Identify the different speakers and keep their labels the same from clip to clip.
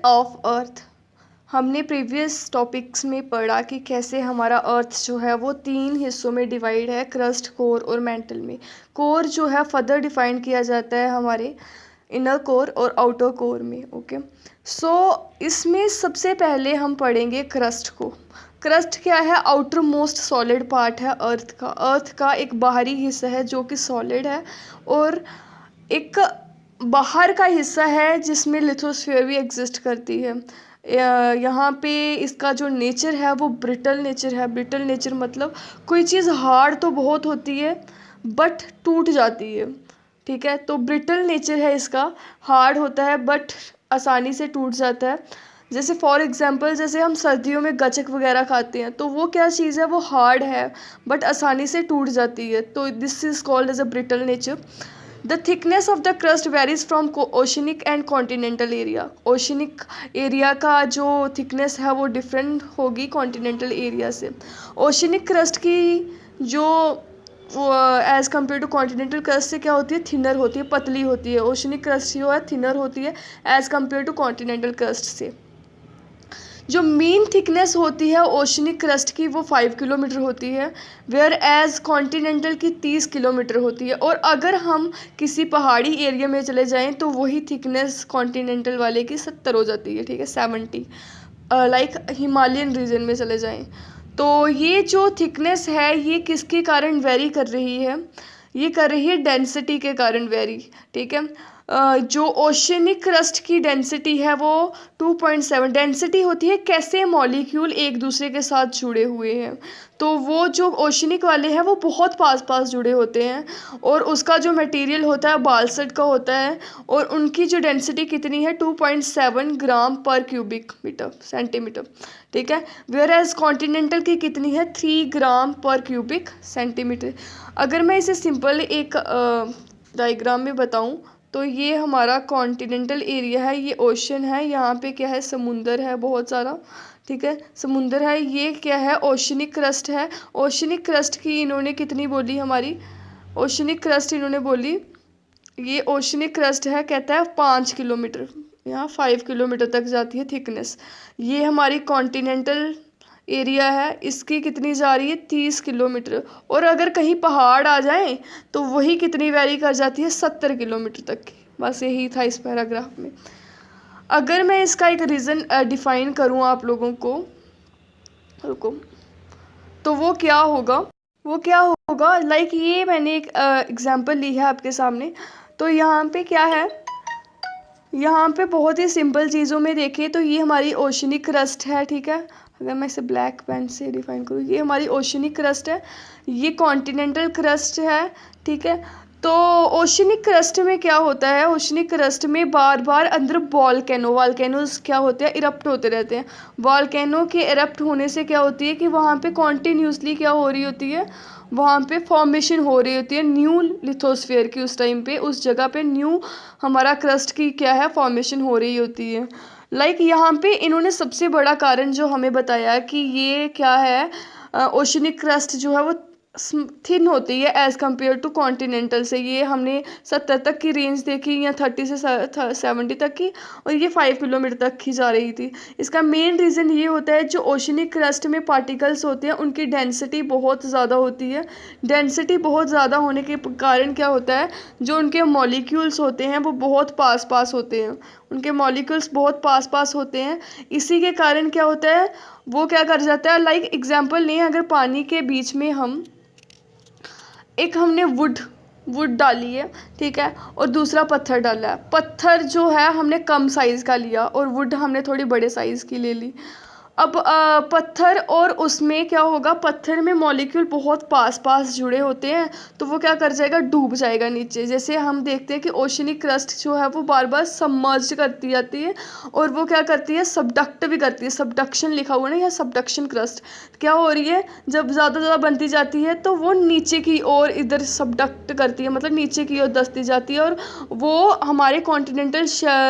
Speaker 1: Of earth. हमने previous topics में पढ़ा कि कैसे हमारा अर्थ जो है वो 3 हिस्सों में डिवाइड है, क्रस्ट, कोर और मेंटल में। कोर जो है फर्दर डिफाइन किया जाता है हमारे इनर कोर और आउटर कोर में। ओके, सो इसमें सबसे पहले हम पढ़ेंगे क्रस्ट को। क्रस्ट क्या है? आउटर मोस्ट सॉलिड पार्ट है अर्थ का। अर्थ का एक बाहरी हिस्सा है जो कि सॉलिड है, और एक बाहर का हिस्सा है जिसमें लिथोस्फीयर भी एग्जिस्ट करती है। यहाँ पे इसका जो नेचर है वो ब्रिटल नेचर है। ब्रिटल नेचर मतलब कोई चीज़ हार्ड तो बहुत होती है बट टूट जाती है, ठीक है। तो ब्रिटल नेचर है इसका, हार्ड होता है बट आसानी से टूट जाता है। जैसे फॉर एग्जांपल, जैसे हम सर्दियों में गचक वगैरह खाते हैं, तो वो क्या चीज़ है? वो हार्ड है बट आसानी से टूट जाती है, तो this is called as a brittle nature. The thickness of the crust varies from oceanic and continental area. Oceanic area का जो थिकनेस है वो डिफरेंट होगी कॉन्टिनेंटल एरिया से। ओशनिक क्रस्ट की जो as compare to continental crust से क्या होती है? थिनर होती है, पतली होती है। ओशनिक क्रस्ट जो है थिनर होती है as compare to continental crust से। जो मीन थिकनेस होती है ओशनिक क्रस्ट की वो 5 किलोमीटर होती है, वेयर एज कॉन्टिनेंटल की 30 किलोमीटर होती है। और अगर हम किसी पहाड़ी एरिया में चले जाएं तो वही थिकनेस कॉन्टिनेंटल वाले की 70 हो जाती है, ठीक है, 70। लाइक हिमालयन रीजन में चले जाएं तो ये जो थिकनेस है ये किसके कारण वेरी कर रही है? ये कर रही है डेंसिटी के कारण वेरी, ठीक है। जो ओशनिक क्रस्ट की डेंसिटी है वो 2.7 डेंसिटी होती है कैसे मॉलिक्यूल एक दूसरे के साथ जुड़े हुए हैं। तो वो जो ओशनिक वाले हैं वो बहुत पास पास जुड़े होते हैं, और उसका जो मटेरियल होता है बालसट का होता है, और उनकी जो डेंसिटी कितनी है? 2.7 ग्राम पर क्यूबिक मीटर सेंटीमीटर, ठीक है। वेयर एज कॉन्टिनेंटल की कितनी है? 3 ग्राम पर क्यूबिक सेंटीमीटर। अगर मैं इसे सिंपल एक डायग्राम में बताऊं तो ये हमारा कॉन्टिनेंटल एरिया है, ये ओशन है, यहाँ पे क्या है? समुंदर है बहुत सारा, ठीक है, समुंदर है। ये क्या है? ओशनिक क्रस्ट है। ओशनिक क्रस्ट की इन्होंने कितनी बोली? हमारी ओशनिक क्रस्ट इन्होंने बोली, ये ओशनिक क्रस्ट है, कहता है 5 किलोमीटर, यहाँ 5 किलोमीटर तक जाती है थिकनेस। ये हमारी कॉन्टिनेंटल एरिया है, इसकी कितनी जा रही है? 30 किलोमीटर। और अगर कहीं पहाड़ आ जाए तो वही कितनी वैरी कर जाती है? 70 किलोमीटर तक की। बस यही था इस पैराग्राफ में। अगर मैं इसका एक रीज़न डिफाइन करूँ आप लोगों को, रुको, तो वो क्या होगा? लाइक ये मैंने एक एग्जांपल ली है आपके सामने। तो यहाँ पे क्या है? यहाँ पे बहुत ही सिंपल चीज़ों में देखें तो ये हमारी ओशनिक क्रस्ट है, ठीक है। अगर मैं इसे ब्लैक पेन से डिफाइन करूँ, ये हमारी ओशनिक क्रस्ट है, ये कॉन्टिनेंटल क्रस्ट है, ठीक है। तो ओशनिक क्रस्ट में क्या होता है? ओशनिक क्रस्ट में बार बार अंदर वॉल्केनोज क्या होते हैं? इरप्ट होते रहते हैं। वॉल्केनो के इरप्ट होने से क्या होती है कि वहाँ पे कॉन्टीन्यूसली क्या हो रही होती है? वहाँ पे फॉर्मेशन हो रही होती है न्यू लिथोस्फीयर की। उस टाइम पे उस जगह पे न्यू हमारा क्रस्ट की क्या है? फॉर्मेशन हो रही होती है। लाइक यहाँ पे इन्होंने सबसे बड़ा कारण जो हमें बताया कि ये क्या है? ओशनिक क्रस्ट जो है वो थिन होती है एज़ कम्पेयर टू कॉन्टिनेंटल से। ये हमने 70 तक की रेंज देखी, या 30 से 70 तक की, और ये 5 किलोमीटर तक की जा रही थी। इसका मेन रीज़न ये होता है जो ओशनिक क्रस्ट में पार्टिकल्स होते हैं उनकी डेंसिटी बहुत ज़्यादा होती है। डेंसिटी बहुत ज़्यादा होने के कारण क्या होता है? जो उनके मॉलिक्यूल्स होते हैं वो बहुत पास पास होते हैं, उनके मॉलिक्यूल्स बहुत पास पास होते हैं। इसी के कारण क्या होता है? वो क्या कर जाता है? लाइक एग्जाम्पल लें, अगर पानी के बीच में हमने वुड डाली है, ठीक है, और दूसरा पत्थर डाला है। पत्थर जो है हमने कम साइज़ का लिया और वुड हमने थोड़ी बड़े साइज़ की ले ली। अब पत्थर और उसमें क्या होगा? पत्थर में मॉलिक्यूल बहुत पास पास जुड़े होते हैं, तो वो क्या कर जाएगा? डूब जाएगा नीचे। जैसे हम देखते हैं कि ओशनिक क्रस्ट जो है वो बार बार सबमर्ज करती जाती है, और वो क्या करती है? सबडक्ट भी करती है। सबडक्शन लिखा हुआ है ना, या सबडक्शन क्रस्ट क्या हो रही है? जब ज़्यादा बनती जाती है तो वो नीचे की ओर इधर सबडक्ट करती है, मतलब नीचे की ओर धंसती जाती है, और वो हमारे कॉन्टिनेंटल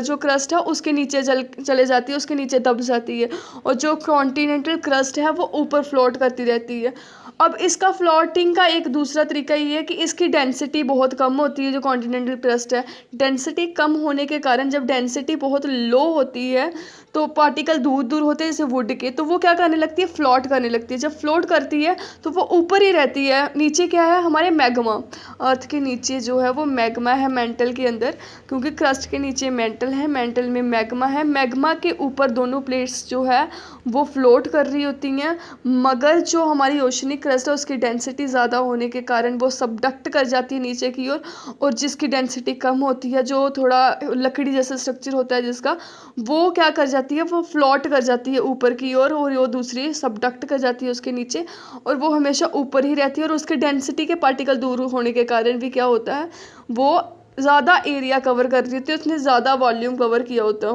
Speaker 1: जो क्रस्ट है उसके नीचे चले जाती है, उसके नीचे दब जाती है, और जो कॉन्टिनेंटल क्रस्ट है वो ऊपर फ्लोट करती रहती है। अब इसका फ्लोटिंग का एक दूसरा तरीका ये है कि इसकी डेंसिटी बहुत कम होती है। जो कॉन्टिनेंटल क्रस्ट है, डेंसिटी कम होने के कारण, जब डेंसिटी बहुत लो होती है तो पार्टिकल दूर दूर होते हैं जैसे वुड के, तो वो क्या करने लगती है, फ्लोट करने लगती है। जब फ्लोट करती है तो वो ऊपर ही रहती है। नीचे क्या है हमारे मैग्मा, अर्थ के नीचे जो है वो मैग्मा है मेंटल के अंदर, क्योंकि क्रस्ट के नीचे मेंटल है, मेंटल में मैग्मा है। मैग्मा के ऊपर दोनों प्लेट्स जो है वो फ्लोट कर रही होती हैं, मगर जो हमारी ओशनिक क्रस्ट है उसकी डेंसिटी ज़्यादा होने के कारण वो सबडक्ट कर जाती है नीचे की ओर, और जिसकी डेंसिटी कम होती है, जो थोड़ा लकड़ी जैसा स्ट्रक्चर होता है जिसका, वो क्या कर जाती है, वो फ्लोट कर जाती है ऊपर की ओर, और वो दूसरी सबडक्ट कर जाती है उसके नीचे, और वो हमेशा ऊपर ही रहती है। और उसके डेंसिटी के पार्टिकल दूर होने के कारण भी क्या होता है, वो ज़्यादा एरिया कवर कर रही होती है, उसने ज़्यादा वॉल्यूम कवर किया होता है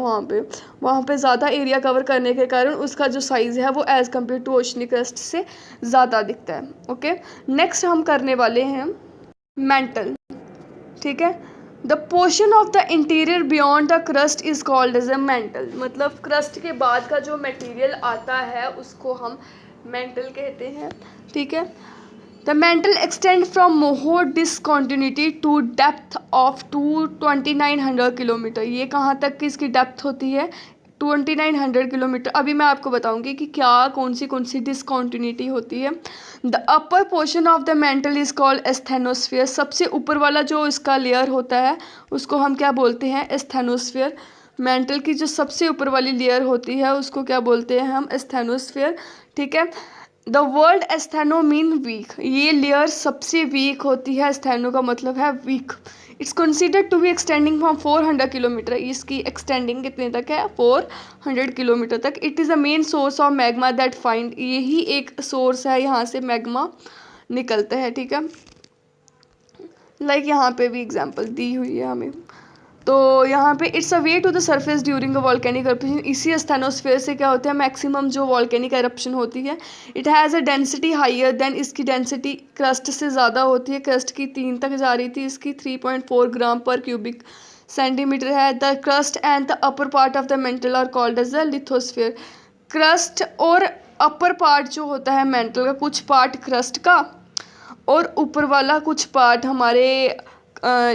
Speaker 1: वहाँ पे ज़्यादा एरिया कवर करने के कारण उसका जो साइज़ है वो as compare to oceanic crust से ज़्यादा दिखता है। ओके, नेक्स्ट हम करने वाले हैं मेंटल। ठीक है, the portion of the interior beyond the crust is called as a mantle. मतलब क्रस्ट के बाद का जो मटेरियल आता है उसको हम मेंटल कहते हैं। ठीक है, the mantle extend from Moho discontinuity to depth of 2900 kilometre. ये कहाँ तक की इसकी डेप्थ होती है, 2900 किलोमीटर। अभी मैं आपको बताऊंगी कि क्या कौन सी डिसकॉन्टिन्यूटी होती है। The upper portion of the mental is called asthenosphere. सबसे ऊपर वाला जो इसका लेयर होता है उसको हम क्या बोलते हैं, एस्थेनोस्फीयर। मेंटल की जो सबसे ऊपर वाली लेयर होती है उसको क्या बोलते हैं हम, एस्थेनोस्फीयर। ठीक है, the word astheno mean weak. ये लेयर सबसे वीक होती है, एस्थेनो का मतलब है weak. It's considered to be extending from 400 kilometer. इसकी एक्सटेंडिंग कितने तक है, 400 किलोमीटर तक। It is a main source of magma that find. यही एक सोर्स है, यहाँ से मैग्मा निकलता है। ठीक है, लाइक यहाँ पे भी एग्जांपल दी हुई है हमें। तो यहाँ पे it's a way to the surface during a volcanic eruption. इसी एस्थेनोस्फीयर से क्या होता है, मैक्सिमम जो वॉल्केनिक एरप्शन होती है, it has a density higher than. इसकी डेंसिटी क्रस्ट से ज़्यादा होती है। क्रस्ट की 3 तक जा रही थी, इसकी 3.4 ग्राम पर क्यूबिक सेंटीमीटर है। The crust and the upper part of the mantle are called as the lithosphere. Crust और अपर पार्ट जो होता है मेंटल का, कुछ पार्ट क्रस्ट का और ऊपर वाला कुछ पार्ट हमारे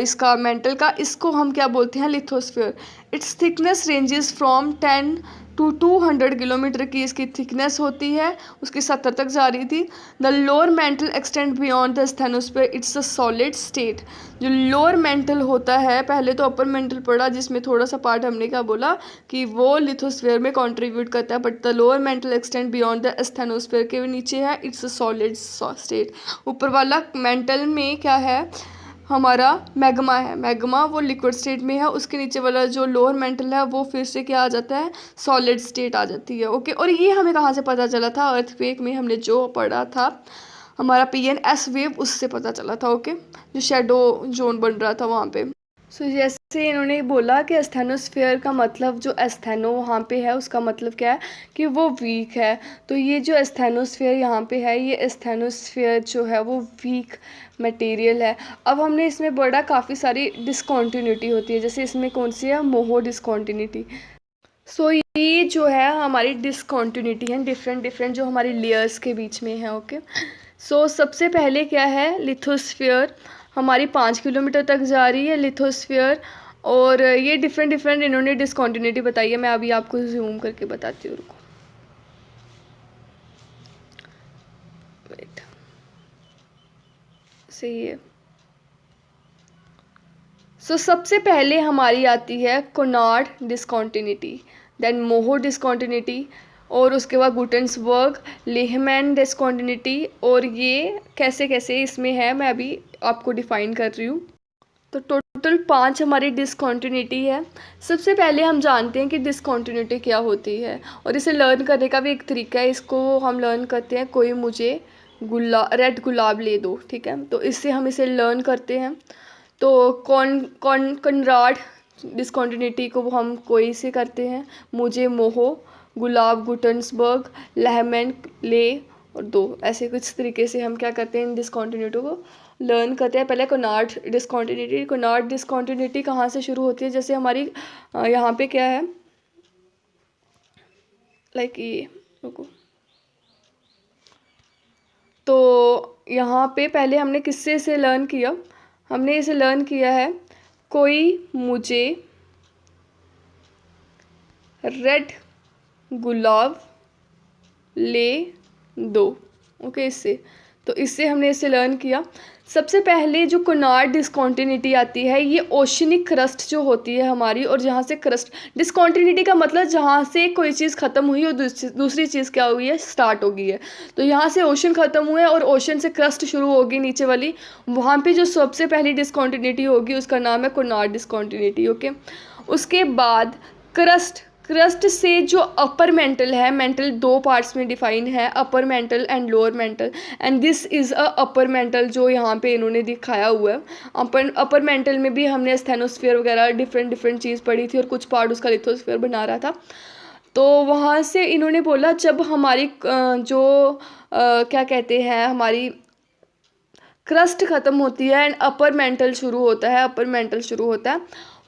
Speaker 1: इसका मेंटल का, इसको हम क्या बोलते हैं, lithosphere. Its thickness ranges from 10 to 200 kilometer की इसकी थिकनेस होती है, उसकी 70 तक जा रही थी। The lower mantle extend beyond the asthenosphere, it's a solid state. जो लोअर मेंटल होता है, पहले तो अपर मेंटल पढ़ा जिसमें थोड़ा सा पार्ट हमने क्या बोला कि वो लिथोस्फीयर में कंट्रीब्यूट करता है, but the lower mantle extend beyond the asthenosphere के नीचे है, इट्स अ सॉलिड स्टेट। ऊपर वाला मेंटल में क्या है, हमारा मैग्मा है, मैग्मा वो लिक्विड स्टेट में है। उसके नीचे वाला जो लोअर मेंटल है वो फिर से क्या आ जाता है, सॉलिड स्टेट आ जाती है। ओके, और ये हमें कहाँ से पता चला था, अर्थक्वेक में हमने जो पढ़ा था हमारा PNS वेव, उससे पता चला था। ओके, जो शेडो जोन बन रहा था वहाँ पे। सो जैसे इन्होंने बोला कि एस्थेनोस्फीयर का मतलब, जो एस्थेनो वहाँ पे है उसका मतलब क्या है कि वो वीक है। तो ये जो एस्थेनोस्फीयर यहाँ पे है, ये एस्थेनोस्फीयर जो है वो वीक मटेरियल है। अब हमने इसमें पढ़ा काफ़ी सारी डिसकॉन्टिन्यूटी होती है, जैसे इसमें कौन सी है, मोहो डिसकॉन्टिन्यूटी। सो ये जो है हमारी डिसकॉन्टिन्यूटी है, डिफरेंट जो हमारी लेयर्स के बीच में है। ओके, सो सबसे पहले क्या है, लिथोस्फीयर हमारी 5 किलोमीटर तक जा रही है लिथोस्फीयर, और ये डिफरेंट इन्होंने डिसकॉन्टिन्यूटी बताई है। मैं अभी आपको जूम करके बताती हूँ, रुको, वेट, सही है। सो सबसे पहले हमारी आती है कोनार्ड डिसकॉन्टिन्यूटी, देन मोहो डिसकॉन्टिन्यूटी, और उसके बाद गुटेंसबर्ग, लेहमैन डिसकॉन्टिन्यूटी। और ये कैसे कैसे इसमें है मैं अभी आपको डिफाइन कर रही हूँ। तो टोटल 5 हमारी डिसकॉन्टिन्यूटी है। सबसे पहले हम जानते हैं कि डिसकॉन्टिन्यूटी क्या होती है, और इसे लर्न करने का भी एक तरीका है। इसको हम लर्न करते हैं, कोई मुझे रेड गुलाब ले दो, ठीक है, तो इससे हम इसे लर्न करते हैं। तो कॉनराड डिसकॉन्टिन्यूटी को हम कोई से करते हैं, मुझे मोहो, गुलाब गुटेंसबर्ग, लेहमैन ले और दो, ऐसे कुछ तरीके से हम क्या करते हैं इन डिसकॉन्टिन्यूटी को लर्न करते हैं। पहले कोनार्ड डिसकॉन्टिन्यूटी कहाँ से शुरू होती है, जैसे हमारी यहाँ पे क्या है, लाइक ये, रुको, तो यहाँ पे पहले हमने किससे इसे लर्न किया, हमने इसे लर्न किया है कोई मुझे रेड गुलाब ले दो। ओके, इससे तो इससे हमने इसे लर्न किया। सबसे पहले जो कोनार्ड डिस्कॉन्टिन्यूटी आती है, ये ओशनिक क्रस्ट जो होती है हमारी, और जहाँ से क्रस्ट, डिस्कॉन्टिन्यूटी का मतलब जहाँ से कोई चीज़ ख़त्म हुई और दूसरी चीज़ क्या हुई है, स्टार्ट हो गई है। तो यहाँ से ओशन ख़त्म हुए और ओशन से क्रस्ट शुरू होगी नीचे वाली, वहाँ पे जो सबसे पहली डिस्कॉन्टिन्यूटी होगी उसका नाम है कोनार्ड डिस्कॉन्टिन्यूटी। ओके, उसके बाद क्रस्ट से जो अपर मेंटल है, मेंटल दो पार्ट्स में डिफाइन है, upper mantle and lower mental, and this is a upper mantle जो यहाँ पे इन्होंने दिखाया हुआ है। अपर मेंटल में भी हमने स्थेनोस्फीयर वगैरह डिफरेंट चीज़ पढ़ी थी, और कुछ पार्ट उसका लिथोस्फीयर बना रहा था। तो वहाँ से इन्होंने बोला जब हमारी क्या कहते हैं, हमारी क्रस्ट ख़त्म होती है एंड अपर मेंटल शुरू होता है,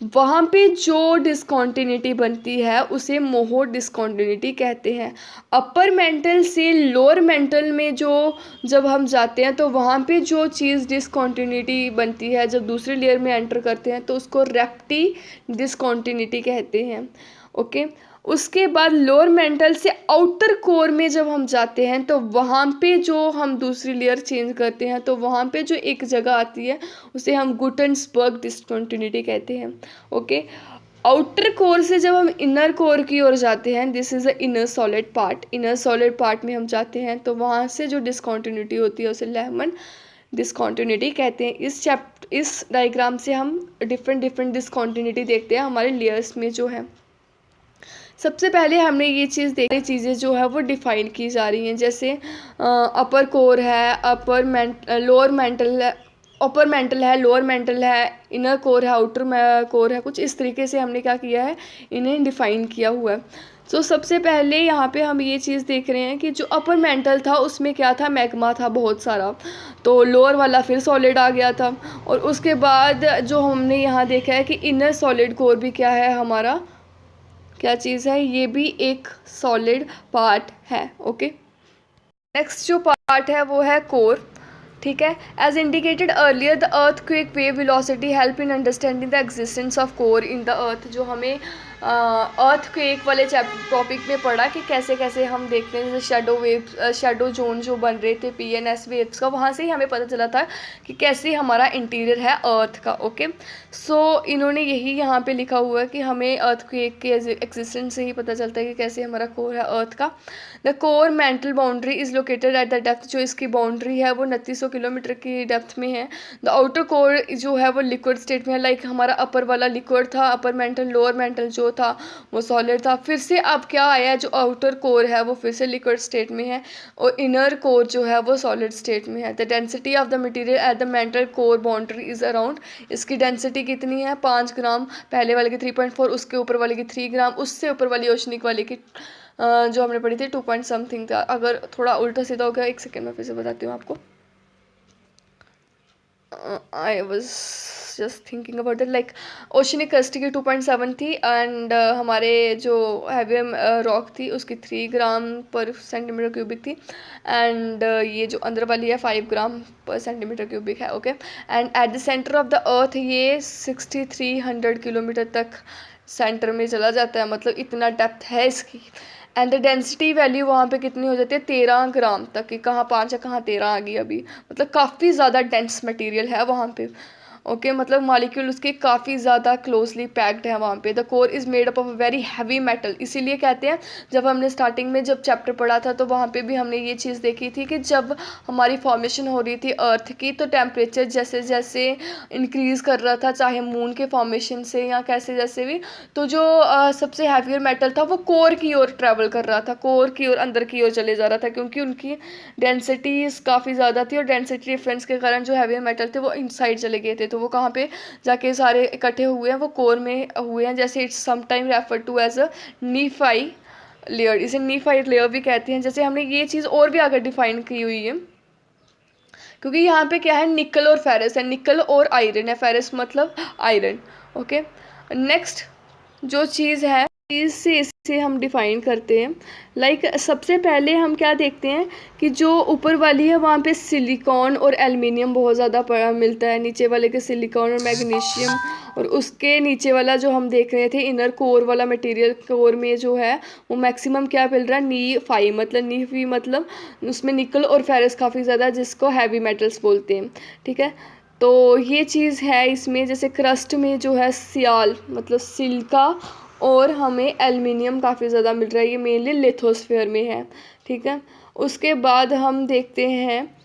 Speaker 1: वहाँ पे जो डिस्कॉन्टिन्यूटी बनती है उसे मोहोर डिस्कॉन्टिन्यूटी कहते हैं। अपर मेंटल से लोअर मेंटल में जब हम जाते हैं तो वहाँ पे जो चीज़ डिस्कॉन्टिन्यूटी बनती है, जब दूसरी लेयर में एंटर करते हैं तो उसको रेप्टी डिस्कॉन्टिन्यूटी कहते हैं। ओके, उसके बाद लोअर मेंटल से आउटर कोर में जब हम जाते हैं तो वहाँ पे जो हम दूसरी लेयर चेंज करते हैं तो वहाँ पे जो एक जगह आती है उसे हम गुटेन्सबर्ग डिस्कॉन्टिन्यूटी कहते हैं। ओके, आउटर कोर से जब हम इनर कोर की ओर जाते हैं, this is a inner solid part में हम जाते हैं तो वहाँ से जो डिस्कॉन्टिन्यूटी होती है उसे लेहमन डिस्कॉन्टिन्यूटी कहते हैं। इस डायग्राम से हम डिफरेंट डिस्कॉन्टिन्यूटी देखते हैं हमारे लेयर्स में जो है। सबसे पहले हमने ये चीज़ें जो है वो डिफ़ाइन की जा रही हैं, जैसे अपर कोर है, लोअर मेंटल है, अपर मेंटल है, लोअर मेंटल है, इनर कोर है, आउटर कोर है, कुछ इस तरीके से हमने क्या किया है, इन्हें डिफ़ाइन किया हुआ है। तो सबसे पहले यहाँ पे हम ये चीज़ देख रहे हैं कि जो अपर मेंटल था उसमें क्या था, मैग्मा था बहुत सारा, तो लोअर वाला फिर सॉलिड आ गया था। और उसके बाद जो हमने यहाँ देखा है कि इनर सॉलिड कोर भी क्या है हमारा, क्या चीज़ है, ये भी एक सॉलिड पार्ट है। ओके, नेक्स्ट जो पार्ट है वो है कोर। ठीक है, as indicated earlier the earthquake wave velocity help in understanding the existence of core in the earth. जो हमें अर्थक्वेक वाले टॉपिक में पढ़ा कि कैसे कैसे हम देखते हैं, जैसे शेडो जोन जो बन रहे थे PNS वेव्स का, वहाँ से ही हमें पता चला था कि कैसे हमारा इंटीरियर है अर्थ का। ओके, सो इन्होंने यही यहाँ पे लिखा हुआ है कि हमें अर्थक्वेक के एग्जिस्टेंस से ही पता चलता है कि कैसे हमारा कोर है अर्थ का। The core mantle boundary is located at the depth, जो इसकी बाउंड्री है वो 2900 किलोमीटर की डेप्थ में है। द आउटर कोर जो है वो लिक्विड स्टेट में है, लाइक हमारा अपर वाला लिक्विड था, अपर मेंटल, लोअर मेंटल जो था वो सॉलिड था। फिर से अब क्या आया है, जो आउटर कोर है वो फिर से लिक्विड स्टेट में है, और इनर कोर जो है वो सॉलिड स्टेट में है। The density of the material at the mantle core boundary is around, इसकी डेंसिटी कितनी है, 5 ग्राम, पहले वाले की 3.4, उसके ऊपर वाले की 3 ग्राम, उससे ऊपर वाली ओशनिक वाले की जो हमने पढ़ी थी 2 पॉइंट समथिंग था। अगर थोड़ा उल्टा सीधा हो गया, एक सेकेंड में फिर से बताती हूँ आपको। I was just thinking about that, like oceanic crust की 2.7 थी, एंड हमारे जो हैवी रॉक थी उसकी 3 ग्राम पर सेंटीमीटर क्यूबिक थी, एंड ये जो अंदर वाली है 5 ग्राम पर सेंटीमीटर क्यूबिक है। Okay, and at the centre of the earth ये 6300 किलोमीटर तक सेंटर में चला जाता है, मतलब इतना डेप्थ है इसकी। एंड द डेंसिटी वैल्यू वहाँ पे कितनी हो जाती है, 13 ग्राम तक की, कहाँ 5 है कहाँ 13 आ गई अभी, मतलब काफ़ी ज़्यादा डेंस मटेरियल है वहाँ पे। ओके, मतलब मॉलिक्यूल उसके काफ़ी ज़्यादा क्लोजली पैक्ड है वहाँ पे। The core is made up of very heavy metal, इसीलिए कहते हैं, जब हमने स्टार्टिंग में जब चैप्टर पढ़ा था तो वहाँ पे भी हमने ये चीज़ देखी थी कि जब हमारी फॉर्मेशन हो रही थी अर्थ की तो टेम्परेचर जैसे जैसे इंक्रीज़ कर रहा था, चाहे मून के फॉर्मेशन से या कैसे जैसे भी, तो जो सबसे हैवियर मेटल था वो कोर की ओर ट्रैवल कर रहा था, कोर की ओर, अंदर की ओर चले जा रहा था, क्योंकि उनकी डेंसिटी काफ़ी ज़्यादा थी, और डेंसिटी डिफरेंस के कारण जो हैवियर मेटल थे वो इनसाइड चले गए थे, तो वो कहाँ पे जाके सारे इकट्ठे हुए हैं, वो कोर में हुए हैं। जैसे it's sometime refer to as a nife layer, इसे नीफाई लेयर भी कहते हैं। जैसे हमने ये चीज़ और भी आगे डिफाइन की हुई है, क्योंकि यहाँ पे क्या है, निकल और फेरस है, निकल और आयरन है, फेरस मतलब आयरन। ओके, नेक्स्ट जो चीज़ है से इसे हम डिफाइन करते हैं। लाइक सबसे पहले हम क्या देखते हैं कि जो ऊपर वाली है वहाँ पे सिलिकॉन और एल्युमिनियम बहुत ज़्यादा मिलता है, नीचे वाले के सिलिकॉन और मैग्नीशियम, और उसके नीचे वाला जो हम देख रहे थे इनर कोर वाला मटेरियल, कोर में जो है वो मैक्सिमम क्या मिल रहा है, नी मतलब उसमें निकल और फेरस काफ़ी ज़्यादा, जिसको हैवी मेटल्स बोलते हैं। ठीक है, तो ये चीज़ है इसमें। जैसे क्रस्ट में जो है सियाल मतलब सिलिका और हमें एल्युमिनियम काफ़ी ज़्यादा मिल रहा है, ये मेनली लिथोस्फीयर में है। ठीक है, उसके बाद हम देखते हैं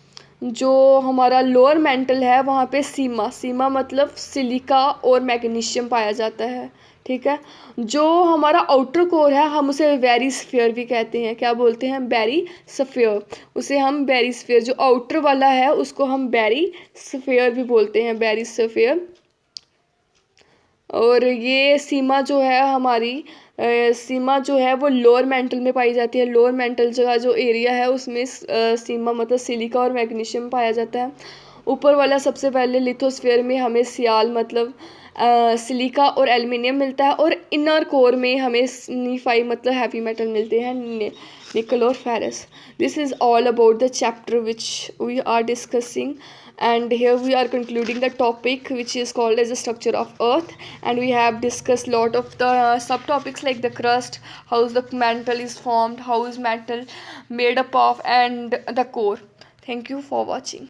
Speaker 1: जो हमारा लोअर मेंटल है वहाँ पे सीमा मतलब सिलिका और मैग्नीशियम पाया जाता है। ठीक है, जो हमारा आउटर कोर है हम उसे बेरिस्फीयर भी कहते हैं। क्या बोलते हैं, बेरिस्फीयर, उसे हम बेरिस्फीयर, जो आउटर वाला है उसको हम बेरिस्फीयर भी बोलते हैं, बेरिस्फीयर। और ये सीमा जो है हमारी सीमा जो है वो लोअर मेंटल में पाई जाती है। लोअर मेंटल का जो एरिया है उसमें सीमा मतलब सिलिका और मैग्नीशियम पाया जाता है। ऊपर वाला सबसे पहले लिथोस्फीयर में हमें सियाल मतलब सिलिका और एल्युमिनियम मिलता है, और इनर कोर में हमें नीफाई मतलब हैवी मेटल मिलते हैं, निकल और ferrous. This is all about the chapter which we are discussing, and here we are concluding the topic which is called as the structure of earth, and we have discussed lot of the subtopics like the crust, how the mantle is formed, how is mantle made up of, and the core. Thank you for watching.